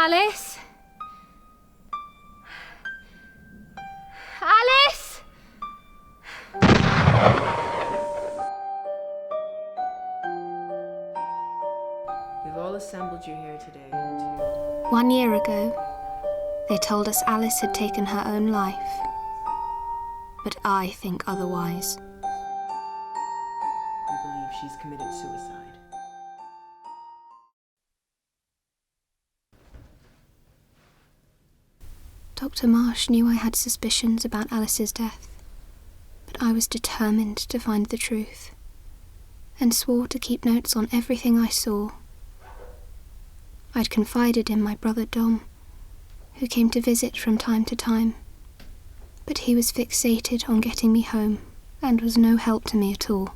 Alice? Alice? We've all assembled you here today to... 1 year ago, they told us Alice had taken her own life. But I think otherwise. We believe she's committed suicide. Dr. Marsh knew I had suspicions about Alice's death, but I was determined to find the truth, and swore to keep notes on everything I saw. I'd confided in my brother Dom, who came to visit from time to time, but he was fixated on getting me home and was no help to me at all.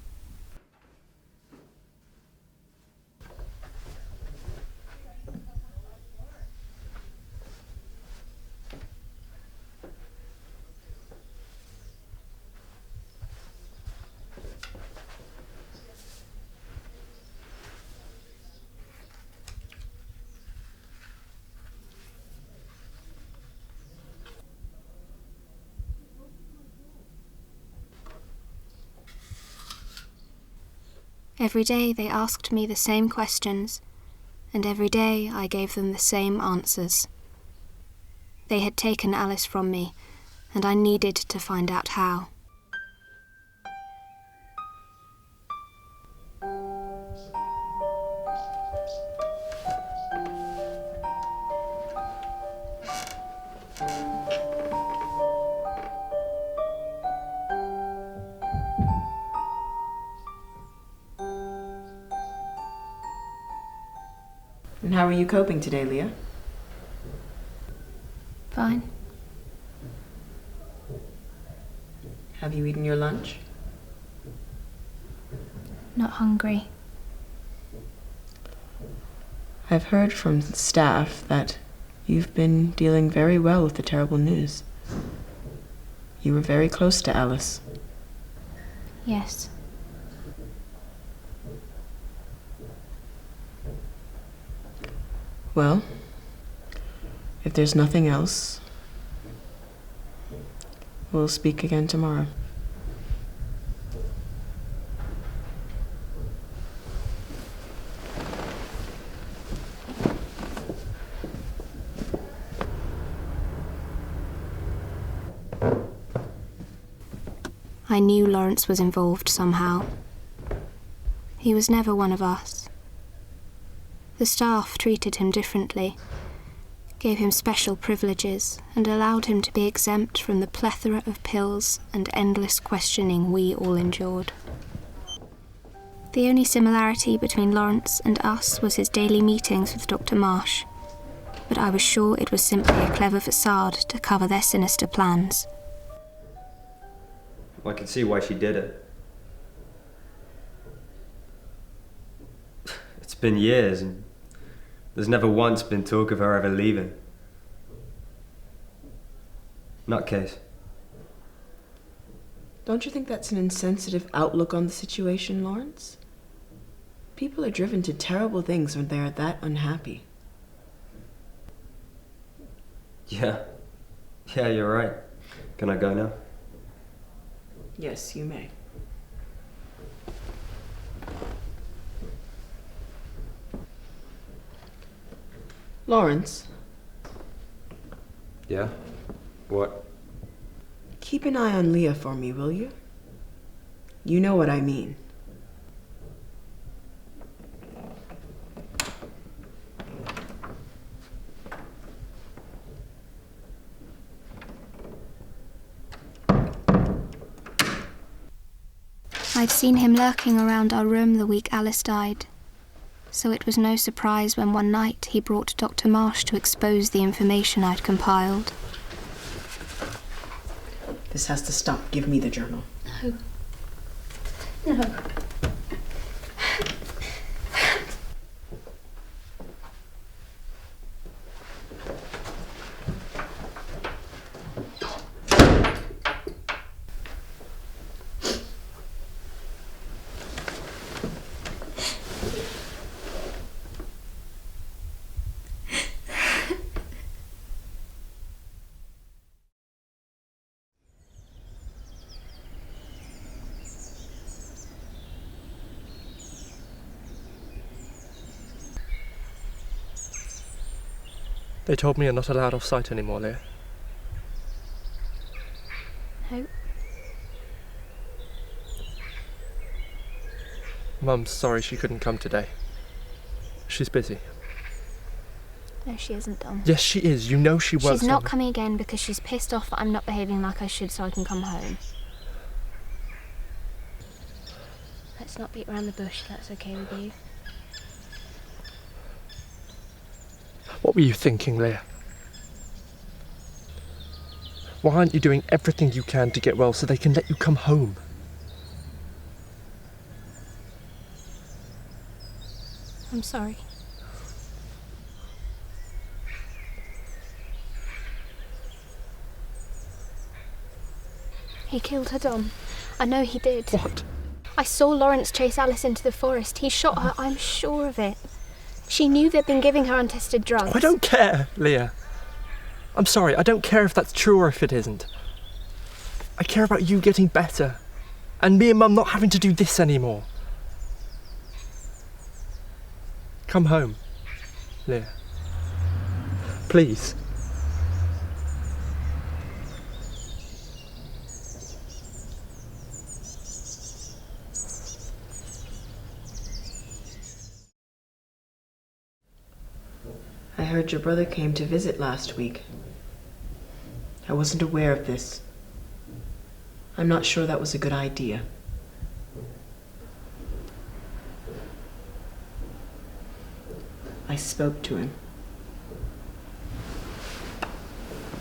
Every day they asked me the same questions, and every day I gave them the same answers. They had taken Alice from me, and I needed to find out how. And how are you coping today, Leah? Fine. Have you eaten your lunch? Not hungry. I've heard from staff that you've been dealing very well with the terrible news. You were very close to Alice. Yes. Well, if there's nothing else, we'll speak again tomorrow. I knew Lawrence was involved somehow. He was never one of us. The staff treated him differently, gave him special privileges, and allowed him to be exempt from the plethora of pills and endless questioning we all endured. The only similarity between Lawrence and us was his daily meetings with Dr. Marsh, but I was sure it was simply a clever facade to cover their sinister plans. I can see why she did it. It's been years, and there's never once been talk of her ever leaving. Nutcase. Don't you think that's an insensitive outlook on the situation, Lawrence? People are driven to terrible things when they are that unhappy. Yeah, you're right. Can I go now? Yes, you may. Lawrence. Yeah? What? Keep an eye on Leah for me, will you? You know what I mean. I'd seen him lurking around our room the week Alice died, so it was no surprise when one night he brought Dr. Marsh to expose the information I'd compiled. This has to stop. Give me the journal. No. They told me you're not allowed off site anymore, Leah. No. Mum's sorry she couldn't come today. She's busy. No, she isn't, Dom. Yes, she is. You know she works. She's not coming again because she's pissed off that I'm not behaving like I should so I can come home. Let's not beat around the bush, if that's okay with you. What were you thinking, Leah? Why aren't you doing everything you can to get well so they can let you come home? I'm sorry. He killed her, Dom. I know he did. What? I saw Lawrence chase Alice into the forest. He shot her, I'm sure of it. She knew they'd been giving her untested drugs. I don't care, Leah. I'm sorry, I don't care if that's true or if it isn't. I care about you getting better. And me and Mum not having to do this anymore. Come home, Leah. Please. I heard your brother came to visit last week. I wasn't aware of this. I'm not sure that was a good idea. I spoke to him.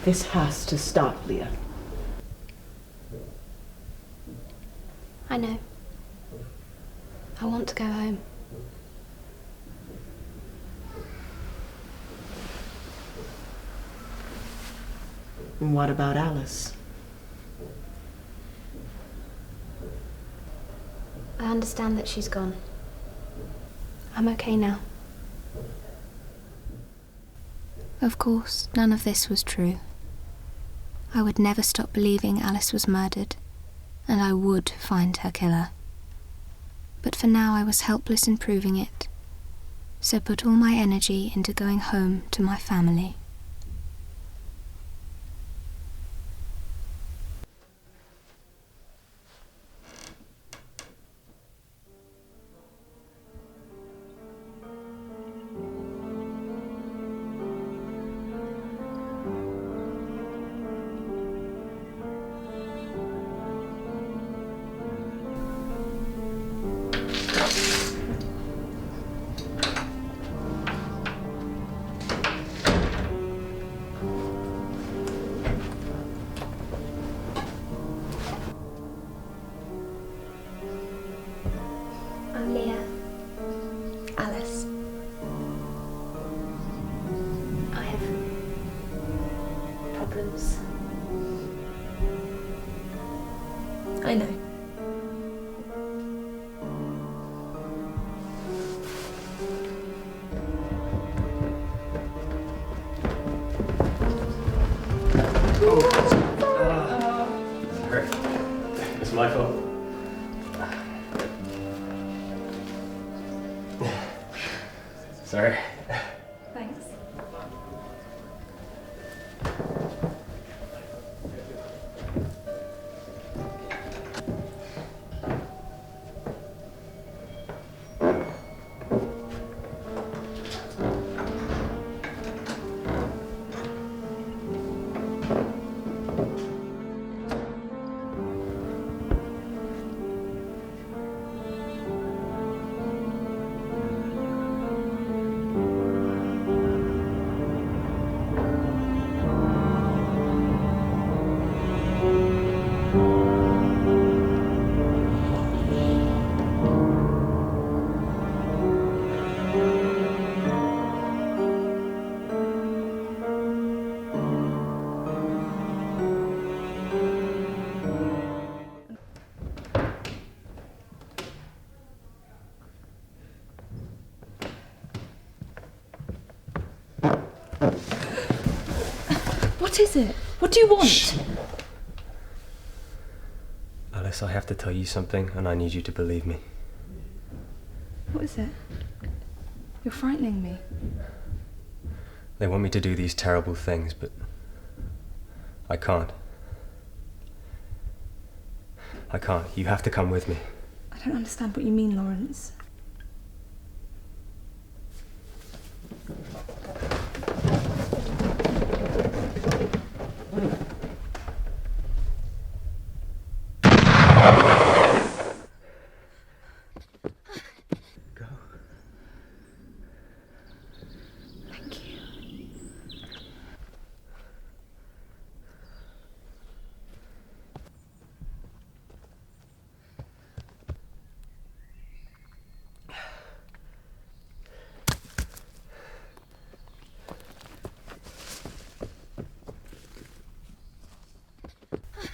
This has to stop, Leah. I know. I want to go home. And what about Alice? I understand that she's gone. I'm okay now. Of course, none of this was true. I would never stop believing Alice was murdered, and I would find her killer. But for now I was helpless in proving it, so put all my energy into going home to my family. I'm Leah. Alice. I have problems. I know. Sorry. It's my fault. Sorry. Thanks. What is it? What do you want? Shh. Alice, I have to tell you something, and I need you to believe me. What is it? You're frightening me. They want me to do these terrible things, but I can't. I can't. You have to come with me. I don't understand what you mean, Lawrence. Go. Thank you.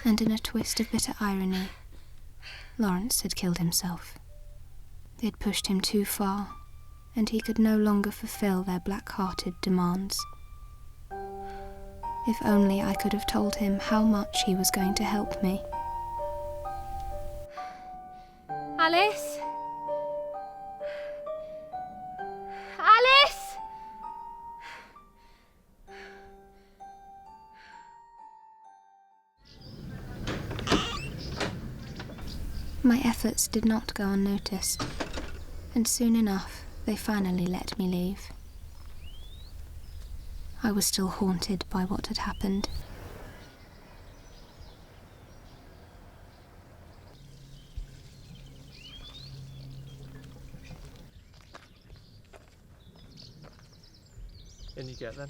And in a twist of bitter irony, Lawrence had killed himself. They'd pushed him too far, and he could no longer fulfill their black-hearted demands. If only I could have told him how much he was going to help me. Alice? Alice? My efforts did not go unnoticed, and soon enough they finally let me leave. I was still haunted by what had happened. In you get then.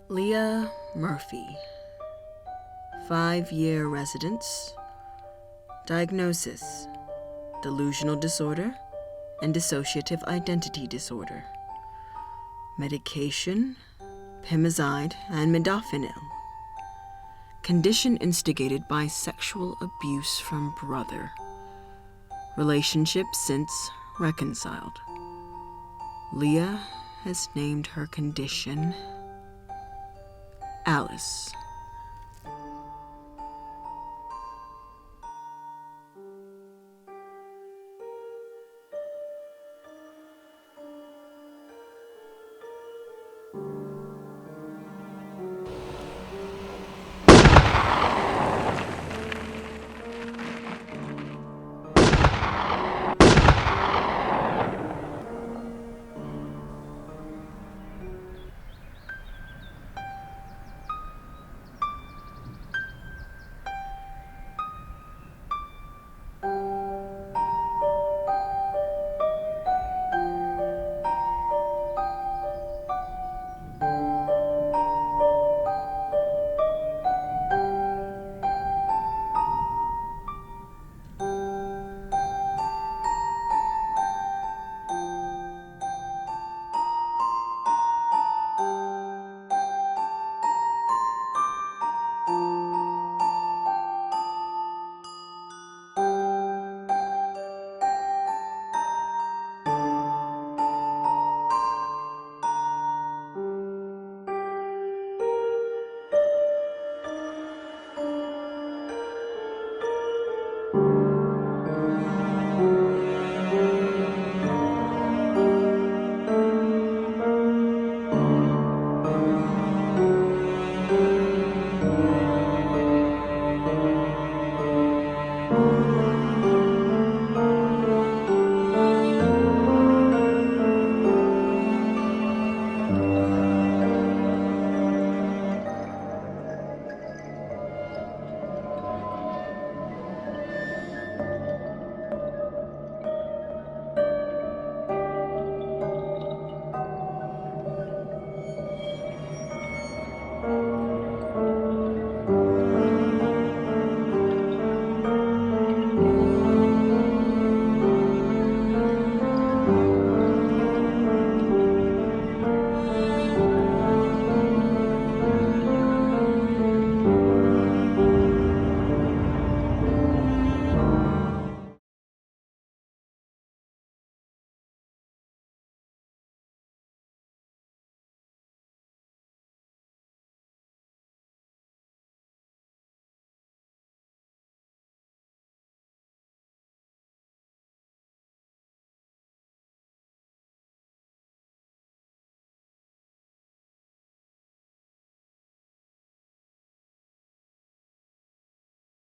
Leah Murphy. 5-year residence. Diagnosis: delusional disorder and dissociative identity disorder. Medication: pimozide and modafinil. Condition instigated by sexual abuse from brother. Relationship since reconciled. Leah has named her condition Alice.